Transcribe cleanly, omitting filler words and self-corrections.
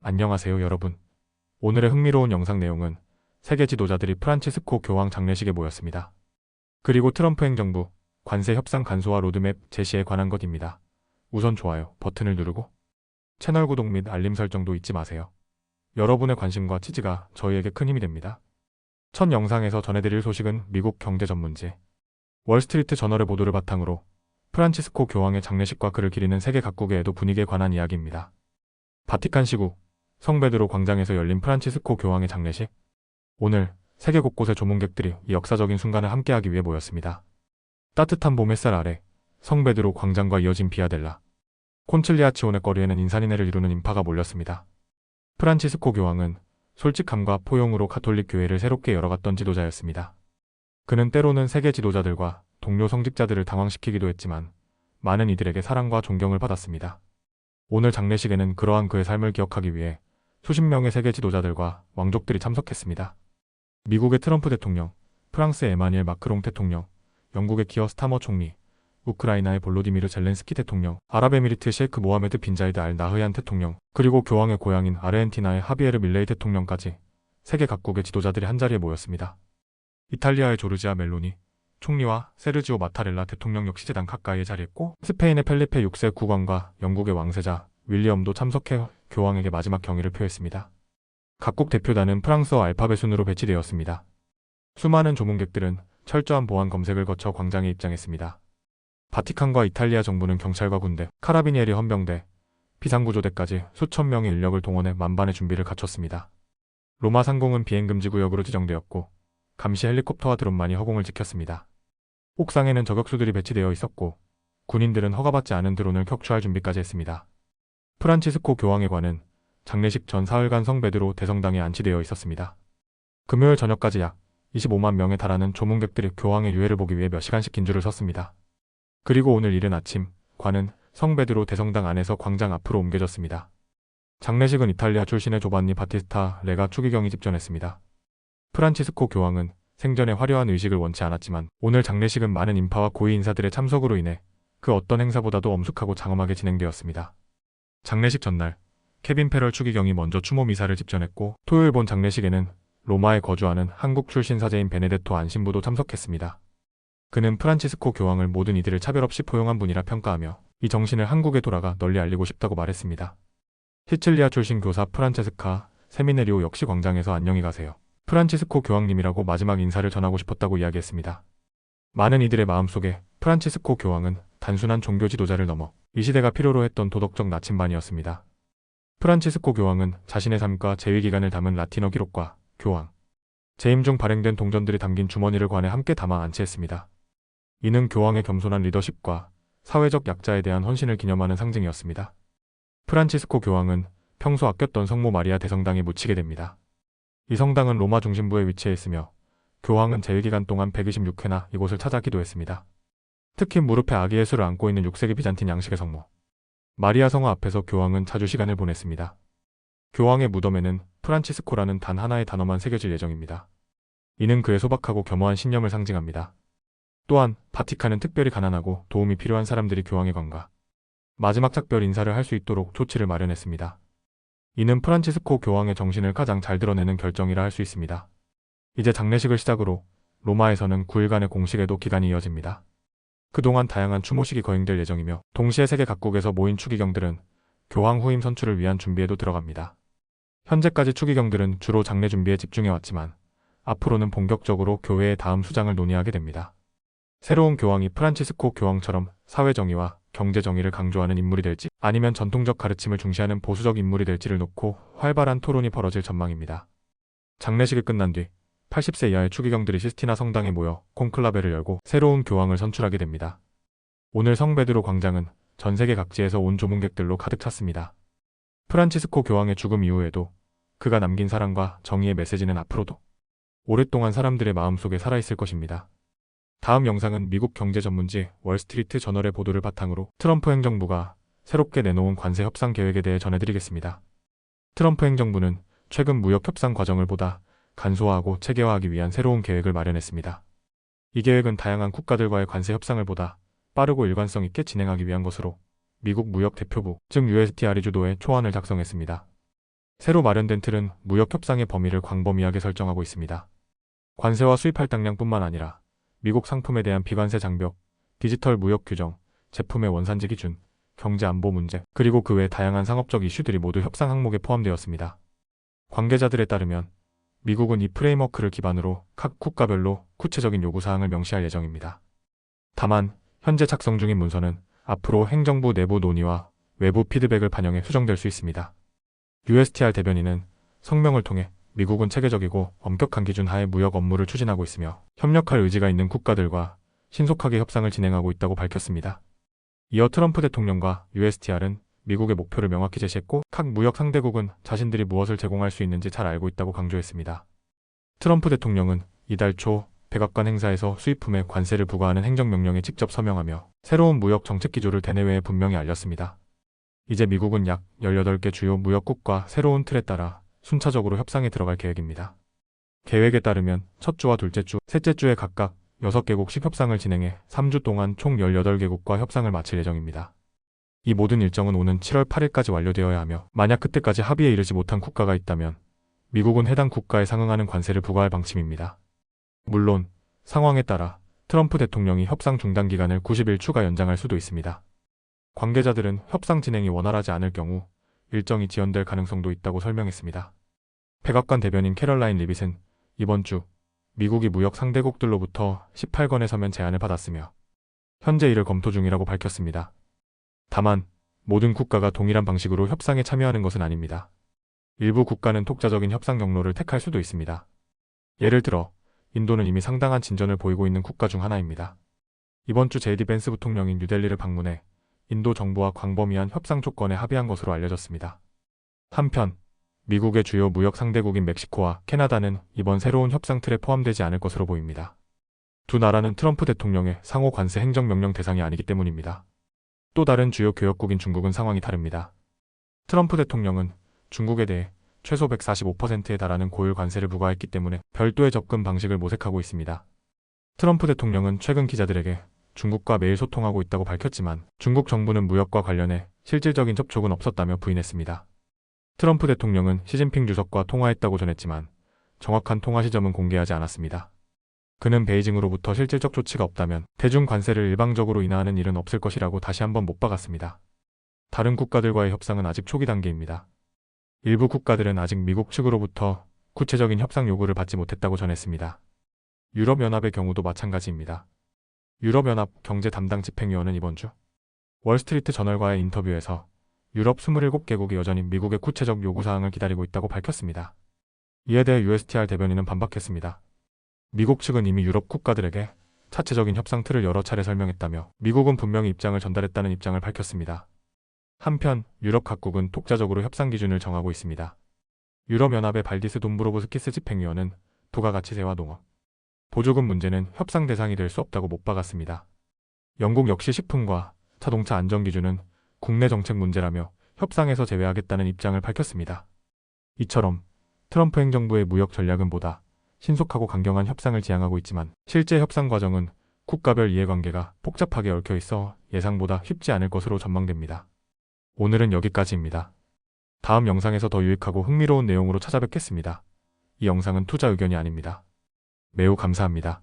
안녕하세요 여러분. 오늘의 흥미로운 영상 내용은 세계 지도자들이 프란치스코 교황 장례식에 모였습니다. 그리고 트럼프 행정부 관세 협상 간소화 로드맵 제시에 관한 것입니다. 우선 좋아요 버튼을 누르고 채널 구독 및 알림 설정도 잊지 마세요. 여러분의 관심과 지지가 저희에게 큰 힘이 됩니다. 첫 영상에서 전해드릴 소식은 미국 경제 전문지 월스트리트 저널의 보도를 바탕으로 프란치스코 교황의 장례식과 그를 기리는 세계 각국의 애도 분위기에 관한 이야기입니다. 바티칸 시국 성베드로 광장에서 열린 프란치스코 교황의 장례식. 오늘 세계 곳곳의 조문객들이 이 역사적인 순간을 함께하기 위해 모였습니다. 따뜻한 봄 햇살 아래 성베드로 광장과 이어진 비아델라 콘칠리아치온의 거리에는 인산인해를 이루는 인파가 몰렸습니다. 프란치스코 교황은 솔직함과 포용으로 가톨릭 교회를 새롭게 열어갔던 지도자였습니다. 그는 때로는 세계 지도자들과 동료 성직자들을 당황시키기도 했지만 많은 이들에게 사랑과 존경을 받았습니다. 오늘 장례식에는 그러한 그의 삶을 기억하기 위해 수십 명의 세계 지도자들과 왕족들이 참석했습니다. 미국의 트럼프 대통령, 프랑스의 에마니엘 마크롱 대통령, 영국의 기어 스타머 총리, 우크라이나의 볼로디미르 젤렌스키 대통령, 아랍에미리트의 셰이크 모하메드 빈 자이드 알 나흐얀 대통령, 그리고 교황의 고향인 아르헨티나의 하비에르 밀레이 대통령까지 세계 각국의 지도자들이 한자리에 모였습니다. 이탈리아의 조르지아 멜로니 총리와 세르지오 마타렐라 대통령 역시 재단 가까이에 자리했고, 스페인의 펠리페 6세 국왕과 영국의 왕세자 윌리엄도 참석해 교황에게 마지막 경의를 표했습니다. 각국 대표단은 프랑스어 알파벳 순으로 배치되었습니다. 수많은 조문객들은 철저한 보안 검색을 거쳐 광장에 입장했습니다. 바티칸과 이탈리아 정부는 경찰과 군대, 카라비니에리 헌병대, 비상구조대까지 수천 명의 인력을 동원해 만반의 준비를 갖췄습니다. 로마 상공은 비행금지 구역으로 지정되었고 감시 헬리콥터와 드론만이 허공을 지켰습니다. 옥상에는 저격수들이 배치되어 있었고 군인들은 허가받지 않은 드론을 격추할 준비까지 했습니다. 프란치스코 교황의 관은 장례식 전 사흘간 성베드로 대성당에 안치되어 있었습니다. 금요일 저녁까지 약 25만 명에 달하는 조문객들이 교황의 유해를 보기 위해 몇 시간씩 긴 줄을 섰습니다. 그리고 오늘 이른 아침 관은 성베드로 대성당 안에서 광장 앞으로 옮겨졌습니다. 장례식은 이탈리아 출신의 조반니 바티스타 레가 추기경이 집전했습니다. 프란치스코 교황은 생전에 화려한 의식을 원치 않았지만 오늘 장례식은 많은 인파와 고위 인사들의 참석으로 인해 그 어떤 행사보다도 엄숙하고 장엄하게 진행되었습니다. 장례식 전날 케빈 페럴 추기경이 먼저 추모 미사를 집전했고, 토요일 본 장례식에는 로마에 거주하는 한국 출신 사제인 베네데토 안신부도 참석했습니다. 그는 프란치스코 교황을 모든 이들을 차별 없이 포용한 분이라 평가하며 이 정신을 한국에 돌아가 널리 알리고 싶다고 말했습니다. 시칠리아 출신 교사 프란체스카 세미네리오 역시 광장에서 안녕히 가세요. 프란치스코 교황님이라고 마지막 인사를 전하고 싶었다고 이야기했습니다. 많은 이들의 마음속에 프란치스코 교황은 단순한 종교 지도자를 넘어 이 시대가 필요로 했던 도덕적 나침반이었습니다. 프란치스코 교황은 자신의 삶과 재위기간을 담은 라틴어 기록과 교황, 재임 중 발행된 동전들이 담긴 주머니를 관에 함께 담아 안치했습니다. 이는 교황의 겸손한 리더십과 사회적 약자에 대한 헌신을 기념하는 상징이었습니다. 프란치스코 교황은 평소 아꼈던 성모 마리아 대성당에 묻히게 됩니다. 이 성당은 로마 중심부에 위치해 있으며 교황은 재위기간 동안 126회나 이곳을 찾아 기도했습니다. 특히 무릎에 아기 예수를 안고 있는 6세기 비잔틴 양식의 성모 마리아 성화 앞에서 교황은 자주 시간을 보냈습니다. 교황의 무덤에는 프란치스코라는 단 하나의 단어만 새겨질 예정입니다. 이는 그의 소박하고 겸허한 신념을 상징합니다. 또한 바티칸은 특별히 가난하고 도움이 필요한 사람들이 교황의 관과 마지막 작별 인사를 할 수 있도록 조치를 마련했습니다. 이는 프란치스코 교황의 정신을 가장 잘 드러내는 결정이라 할 수 있습니다. 이제 장례식을 시작으로 로마에서는 9일간의 공식에도 기간이 이어집니다. 그동안 다양한 추모식이 거행될 예정이며 동시에 세계 각국에서 모인 추기경들은 교황 후임 선출을 위한 준비에도 들어갑니다. 현재까지 추기경들은 주로 장례 준비에 집중해왔지만 앞으로는 본격적으로 교회의 다음 수장을 논의하게 됩니다. 새로운 교황이 프란치스코 교황처럼 사회정의와 경제정의를 강조하는 인물이 될지 아니면 전통적 가르침을 중시하는 보수적 인물이 될지를 놓고 활발한 토론이 벌어질 전망입니다. 장례식이 끝난 뒤 80세 이하의 추기경들이 시스티나 성당에 모여 콘클라베를 열고 새로운 교황을 선출하게 됩니다. 오늘 성베드로 광장은 전 세계 각지에서 온 조문객들로 가득 찼습니다. 프란치스코 교황의 죽음 이후에도 그가 남긴 사랑과 정의의 메시지는 앞으로도 오랫동안 사람들의 마음속에 살아있을 것입니다. 다음 영상은 미국 경제 전문지 월스트리트 저널의 보도를 바탕으로 트럼프 행정부가 새롭게 내놓은 관세 협상 계획에 대해 전해드리겠습니다. 트럼프 행정부는 최근 무역 협상 과정을 보다 간소화하고 체계화하기 위한 새로운 계획을 마련했습니다. 이 계획은 다양한 국가들과의 관세 협상을 보다 빠르고 일관성 있게 진행하기 위한 것으로 미국 무역 대표부, 즉 USTR이 주도해 초안을 작성했습니다. 새로 마련된 틀은 무역 협상의 범위를 광범위하게 설정하고 있습니다. 관세와 수입 할당량뿐만 아니라 미국 상품에 대한 비관세 장벽, 디지털 무역 규정, 제품의 원산지 기준, 경제 안보 문제, 그리고 그 외 다양한 상업적 이슈들이 모두 협상 항목에 포함되었습니다. 관계자들에 따르면 미국은 이 프레임워크를 기반으로 각 국가별로 구체적인 요구사항을 명시할 예정입니다. 다만 현재 작성 중인 문서는 앞으로 행정부 내부 논의와 외부 피드백을 반영해 수정될 수 있습니다. USTR 대변인은 성명을 통해 미국은 체계적이고 엄격한 기준 하에 무역 업무를 추진하고 있으며 협력할 의지가 있는 국가들과 신속하게 협상을 진행하고 있다고 밝혔습니다. 이어 트럼프 대통령과 USTR은 미국의 목표를 명확히 제시했고 각 무역 상대국은 자신들이 무엇을 제공할 수 있는지 잘 알고 있다고 강조했습니다. 트럼프 대통령은 이달 초 백악관 행사에서 수입품에 관세를 부과하는 행정명령에 직접 서명하며 새로운 무역 정책 기조를 대내외에 분명히 알렸습니다. 이제 미국은 약 18개 주요 무역국과 새로운 틀에 따라 순차적으로 협상에 들어갈 계획입니다. 계획에 따르면 첫 주와 둘째 주, 셋째 주에 각각 6개국씩 협상을 진행해 3주 동안 총 18개국과 협상을 마칠 예정입니다. 이 모든 일정은 오는 7월 8일까지 완료되어야 하며 만약 그때까지 합의에 이르지 못한 국가가 있다면 미국은 해당 국가에 상응하는 관세를 부과할 방침입니다. 물론 상황에 따라 트럼프 대통령이 협상 중단 기간을 90일 추가 연장할 수도 있습니다. 관계자들은 협상 진행이 원활하지 않을 경우 일정이 지연될 가능성도 있다고 설명했습니다. 백악관 대변인 캐럴라인 리빗은 이번 주 미국이 무역 상대국들로부터 18건의 서면 제안을 받았으며 현재 이를 검토 중이라고 밝혔습니다. 다만 모든 국가가 동일한 방식으로 협상에 참여하는 것은 아닙니다. 일부 국가는 독자적인 협상 경로를 택할 수도 있습니다. 예를 들어 인도는 이미 상당한 진전을 보이고 있는 국가 중 하나입니다. 이번 주 제디 벤스 부통령이 뉴델리를 방문해 인도 정부와 광범위한 협상 조건에 합의한 것으로 알려졌습니다. 한편 미국의 주요 무역 상대국인 멕시코와 캐나다는 이번 새로운 협상 틀에 포함되지 않을 것으로 보입니다. 두 나라는 트럼프 대통령의 상호 관세 행정명령 대상이 아니기 때문입니다. 또 다른 주요 교역국인 중국은 상황이 다릅니다. 트럼프 대통령은 중국에 대해 최소 145%에 달하는 고율 관세를 부과했기 때문에 별도의 접근 방식을 모색하고 있습니다. 트럼프 대통령은 최근 기자들에게 중국과 매일 소통하고 있다고 밝혔지만 중국 정부는 무역과 관련해 실질적인 접촉은 없었다며 부인했습니다. 트럼프 대통령은 시진핑 주석과 통화했다고 전했지만 정확한 통화 시점은 공개하지 않았습니다. 그는 베이징으로부터 실질적 조치가 없다면 대중 관세를 일방적으로 인하하는 일은 없을 것이라고 다시 한번 못 박았습니다. 다른 국가들과의 협상은 아직 초기 단계입니다. 일부 국가들은 아직 미국 측으로부터 구체적인 협상 요구를 받지 못했다고 전했습니다. 유럽연합의 경우도 마찬가지입니다. 유럽연합 경제 담당 집행위원은 이번 주 월스트리트 저널과의 인터뷰에서 유럽 27개국이 여전히 미국의 구체적 요구사항을 기다리고 있다고 밝혔습니다. 이에 대해 USTR 대변인은 반박했습니다. 미국 측은 이미 유럽 국가들에게 차체적인 협상 틀을 여러 차례 설명했다며 미국은 분명히 입장을 전달했다는 입장을 밝혔습니다. 한편 유럽 각국은 독자적으로 협상 기준을 정하고 있습니다. 유럽연합의 발디스 돈브로브스키스 집행위원은 부가가치세와 농업, 보조금 문제는 협상 대상이 될 수 없다고 못 박았습니다. 영국 역시 식품과 자동차 안전 기준은 국내 정책 문제라며 협상에서 제외하겠다는 입장을 밝혔습니다. 이처럼 트럼프 행정부의 무역 전략은 보다 신속하고 강경한 협상을 지향하고 있지만 실제 협상 과정은 국가별 이해관계가 복잡하게 얽혀 있어 예상보다 쉽지 않을 것으로 전망됩니다. 오늘은 여기까지입니다. 다음 영상에서 더 유익하고 흥미로운 내용으로 찾아뵙겠습니다. 이 영상은 투자 의견이 아닙니다. 매우 감사합니다.